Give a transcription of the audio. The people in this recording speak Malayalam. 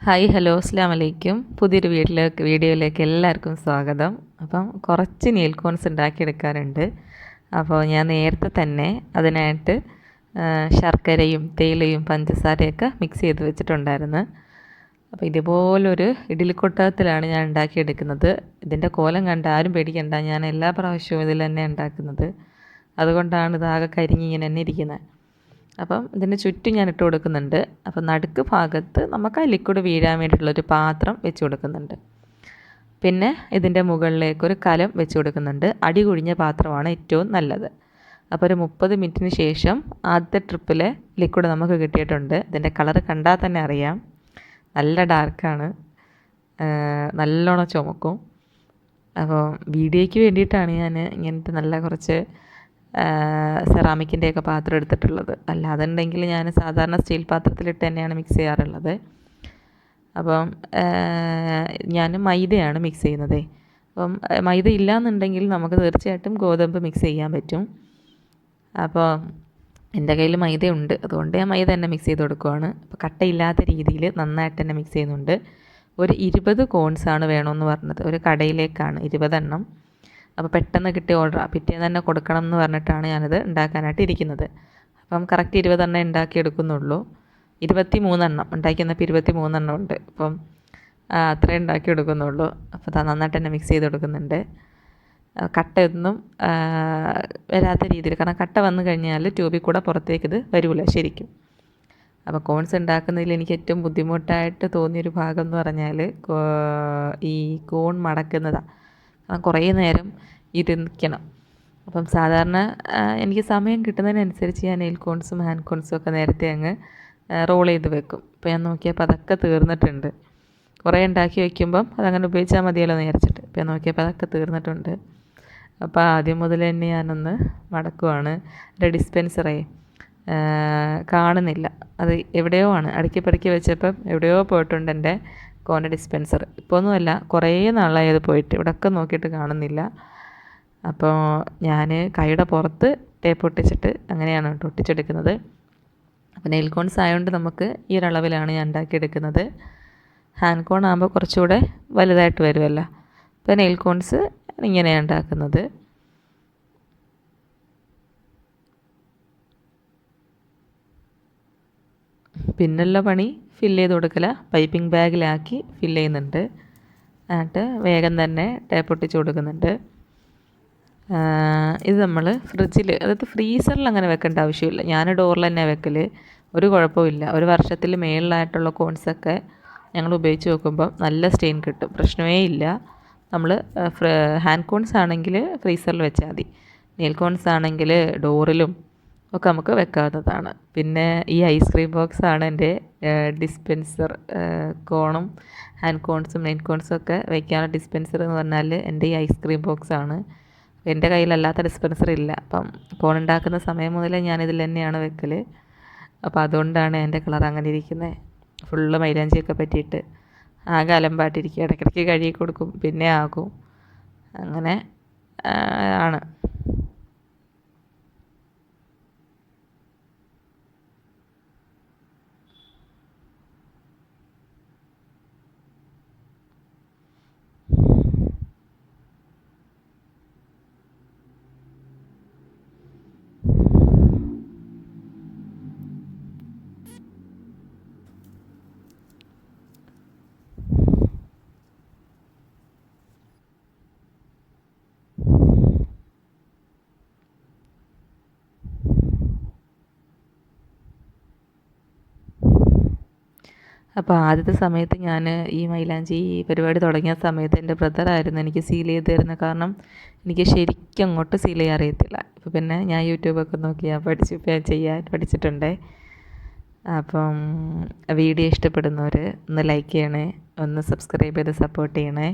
ഹായ് ഹലോ അസ്സാം വലൈക്കും. പുതിയൊരു വീഡിയോയിലേക്ക് എല്ലാവർക്കും സ്വാഗതം. അപ്പം കുറച്ച് നെയിൽ കോൺസ് ഉണ്ടാക്കിയെടുക്കാറുണ്ട്. അപ്പോൾ ഞാൻ നേരത്തെ തന്നെ അതിനായിട്ട് ശർക്കരയും തേയിലയും പഞ്ചസാരയൊക്കെ മിക്സ് ചെയ്ത് വെച്ചിട്ടുണ്ടായിരുന്നു. അപ്പോൾ ഇതുപോലൊരു ഇഡ്ഡലിക്കൊട്ടകത്തിലാണ് ഞാൻ ഉണ്ടാക്കിയെടുക്കുന്നത്. ഇതിൻ്റെ കോലം കണ്ട് ആരും പേടിക്കണ്ട, ഞാൻ എല്ലാ പ്രാവശ്യവും ഇതിൽ തന്നെ ഉണ്ടാക്കുന്നത്. അതുകൊണ്ടാണ് ഇതാകെ കരിഞ്ഞിങ്ങനെ തന്നെ ഇരിക്കുന്നത്. അപ്പം ഇതിന് ചുറ്റും ഞാൻ ഇട്ട് കൊടുക്കുന്നുണ്ട്. അപ്പം നടുക്ക് ഭാഗത്ത് നമുക്ക് ആ ലിക്വിഡ് വീഴാൻ വേണ്ടിയിട്ടുള്ളൊരു പാത്രം വെച്ച് കൊടുക്കുന്നുണ്ട്. പിന്നെ ഇതിൻ്റെ മുകളിലേക്കൊരു കലം വെച്ച് കൊടുക്കുന്നുണ്ട്. അടി കുഴിഞ്ഞ പാത്രമാണ് ഏറ്റവും നല്ലത്. അപ്പോൾ ഒരു 30 മിനിറ്റിന് ശേഷം ആദ്യത്തെ ട്രിപ്പിലെ ലിക്വിഡ് നമുക്ക് കിട്ടിയിട്ടുണ്ട്. ഇതിൻ്റെ കളറ് കണ്ടാൽ തന്നെ അറിയാം, നല്ല ഡാർക്കാണ്, നല്ലോണം ചുമക്കും. അപ്പോൾ വീഡിയോയ്ക്ക് വേണ്ടിയിട്ടാണ് ഞാൻ ഇങ്ങനത്തെ നല്ല കുറച്ച് സെറാമിക്കിൻ്റെയൊക്കെ പാത്രം എടുത്തിട്ടുള്ളത്. അല്ലാതുണ്ടെങ്കിൽ ഞാൻ സാധാരണ സ്റ്റീൽ പാത്രത്തിലിട്ട് തന്നെയാണ് മിക്സ് ചെയ്യാറുള്ളത്. അപ്പം ഞാൻ മൈദയാണ് മിക്സ് ചെയ്യുന്നത്. അപ്പം മൈദ ഇല്ലയെന്നുണ്ടെങ്കിൽ നമുക്ക് തീർച്ചയായിട്ടും ഗോതമ്പ് മിക്സ് ചെയ്യാൻ പറ്റും. അപ്പോൾ എൻ്റെ കയ്യിൽ മൈദയുണ്ട്, അതുകൊണ്ട് ഞാൻ മൈദ തന്നെ മിക്സ് ചെയ്ത് കൊടുക്കുവാണ്. അപ്പോൾ കട്ടയില്ലാത്ത രീതിയിൽ നന്നായിട്ട് തന്നെ മിക്സ് ചെയ്യുന്നുണ്ട്. ഒരു 20 കോൺസാണ് വേണമെന്ന് പറഞ്ഞത്. ഒരു കടയിലേക്കാണ് 20 എണ്ണം. അപ്പോൾ പെട്ടെന്ന് കിട്ടിയ ഓർഡറാണ്, പിറ്റേന്ന് തന്നെ കൊടുക്കണം എന്ന് പറഞ്ഞിട്ടാണ് ഞാനത് ഉണ്ടാക്കാനായിട്ട് ഇരിക്കുന്നത്. അപ്പം കറക്റ്റ് 20 എണ്ണം ഉണ്ടാക്കിയെടുക്കുന്നുള്ളൂ. 23 എണ്ണം ഉണ്ടാക്കിയെന്നപ്പോൾ 23 എണ്ണം ഉണ്ട്. അപ്പം അത്രയും ഉണ്ടാക്കിയെടുക്കുന്നുള്ളൂ. അപ്പോൾ നന്നായിട്ട് തന്നെ മിക്സ് ചെയ്ത് കൊടുക്കുന്നുണ്ട്. കട്ടയൊന്നും വരാത്ത രീതിയിൽ, കാരണം കട്ട വന്നു കഴിഞ്ഞാൽ ട്യൂബിൽ കൂടെ പുറത്തേക്ക് ഇത് വരില്ല ശരിക്കും. അപ്പോൾ കോൺസ് ഉണ്ടാക്കുന്നതിൽ എനിക്ക് ഏറ്റവും ബുദ്ധിമുട്ടായിട്ട് തോന്നിയൊരു ഭാഗം എന്ന് പറഞ്ഞാൽ ഈ കോൺ മടക്കുന്നതാണ്. കുറേ നേരം ഇരുന്നിക്കണം. അപ്പം സാധാരണ എനിക്ക് സമയം കിട്ടുന്നതിനനുസരിച്ച് ഞാൻ നെയിൽ കോൺസും ഹാൻഡ് കോൺസും ഒക്കെ നേരത്തെ അങ്ങ് റോൾ ചെയ്ത് വെക്കും. അപ്പോൾ ഞാൻ നോക്കിയപ്പോൾ അതൊക്കെ തീർന്നിട്ടുണ്ട്. കുറേ ഉണ്ടാക്കി വയ്ക്കുമ്പം അതങ്ങനെ ഉപയോഗിച്ചാൽ മതിയല്ലോ എന്ന് വിചാരിച്ചിട്ട്. അപ്പോൾ ഞാൻ നോക്കിയപ്പോൾ അതൊക്കെ തീർന്നിട്ടുണ്ട്. അപ്പോൾ ആദ്യം മുതൽ തന്നെ ഞാനൊന്ന് മടക്കുവാണ്. എൻ്റെ ഡിസ്പെൻസറേ കാണുന്നില്ല, അത് എവിടെയോ ആണ്. അടുക്കി പെടുക്കി വെച്ചപ്പം എവിടെയോ പോയിട്ടുണ്ട് എൻ്റെ കോണിൻ്റെ ഡിസ്പെൻസർ. ഇപ്പോൾ ഒന്നുമല്ല, കുറേ നാളായി അത് പോയിട്ട്. ഇവിടെയൊക്കെ നോക്കിയിട്ട് കാണുന്നില്ല. അപ്പോൾ ഞാൻ കൈയുടെ പുറത്ത് ടേപ്പ് ഒട്ടിച്ചിട്ട് അങ്ങനെയാണ് കേട്ടോ ഒട്ടിച്ചെടുക്കുന്നത്. അപ്പോൾ നെയിൽ കോൺസ് ആയതുകൊണ്ട് നമുക്ക് ഈ ഒരളവിലാണ് ഞാൻ ഉണ്ടാക്കിയെടുക്കുന്നത്. ഹാൻഡ് കോൺ ആകുമ്പോൾ കുറച്ചുകൂടെ വലുതായിട്ട് വരുമല്ലോ. അപ്പോൾ നെയിൽ കോൺസ് ഇങ്ങനെയാണ് ഉണ്ടാക്കുന്നത്. പിന്നുള്ള പണി ഫില്ല് ചെയ്ത് കൊടുക്കല. പൈപ്പിംഗ് ബാഗിലാക്കി ഫില്ല് ചെയ്യുന്നുണ്ട്. എന്നിട്ട് വേഗം തന്നെ ടേപ്പ് ഒട്ടിച്ച് കൊടുക്കുന്നുണ്ട്. ഇത് നമ്മൾ ഫ്രിഡ്ജിൽ, അതായത് ഫ്രീസറിൽ അങ്ങനെ വെക്കേണ്ട ആവശ്യമില്ല. ഞാൻ ഡോറിൽ തന്നെ വെക്കൽ, ഒരു കുഴപ്പമില്ല. ഒരു വർഷത്തിൽ മേളിലായിട്ടുള്ള കോൺസൊക്കെ ഞങ്ങൾ ഉപയോഗിച്ച് നോക്കുമ്പോൾ നല്ല സ്റ്റെയിൻ കിട്ടും, പ്രശ്നമേ ഇല്ല. നമ്മൾ ഹാൻഡ് കോൺസ് ആണെങ്കിൽ ഫ്രീസറിൽ വെച്ചാൽ മതി. നെയിൽ കോൺസ് ആണെങ്കിൽ ഡോറിലും ഒക്കെ നമുക്ക് വെക്കാവുന്നതാണ്. പിന്നെ ഈ ഐസ്ക്രീം ബോക്സാണ് എൻ്റെ ഡിസ്പെൻസർ. കോണും ഹാൻഡ് കോൺസും നെയിൽ കോൺസും ഒക്കെ വയ്ക്കാനുള്ള ഡിസ്പെൻസർ എന്ന് പറഞ്ഞാൽ എൻ്റെ ഈ ഐസ്ക്രീം ബോക്സാണ്. എൻ്റെ കയ്യിലല്ലാത്ത ഡിസ്പെൻസർ ഇല്ല. അപ്പം കോൺ ഉണ്ടാക്കുന്ന സമയം മുതലേ ഞാനിതിൽ തന്നെയാണ് വെക്കൽ. അപ്പോൾ അതുകൊണ്ടാണ് എൻ്റെ കളർ അങ്ങനെ ഇരിക്കുന്നത്. ഫുള്ള് മൈലാഞ്ചിയൊക്കെ പറ്റിയിട്ട് ആകെ അലമ്പായിട്ടിരിക്കുക. ഇടയ്ക്കിടയ്ക്ക് കഴുകി കൊടുക്കും, പിന്നെ ആകും, അങ്ങനെ ആണ്. അപ്പോൾ ആദ്യത്തെ സമയത്ത് ഞാൻ ഈ മൈലാഞ്ചി പരിപാടി തുടങ്ങിയ സമയത്ത് എൻ്റെ ബ്രദറായിരുന്നു എനിക്ക് സീൽ ചെയ്ത് തരുന്നത്. കാരണം എനിക്ക് ശരിക്കും അങ്ങോട്ട് സീൽ ചെയ്യാൻ അറിയത്തില്ല. ഇപ്പോൾ പിന്നെ ഞാൻ യൂട്യൂബൊക്കെ നോക്കി ഞാൻ ചെയ്യാൻ പഠിച്ചിട്ടുണ്ട്. അപ്പം വീഡിയോ ഇഷ്ടപ്പെടുന്നവർ ഒന്ന് ലൈക്ക് ചെയ്യണേ, ഒന്ന് സബ്സ്ക്രൈബ് ചെയ്ത് സപ്പോർട്ട് ചെയ്യണേ.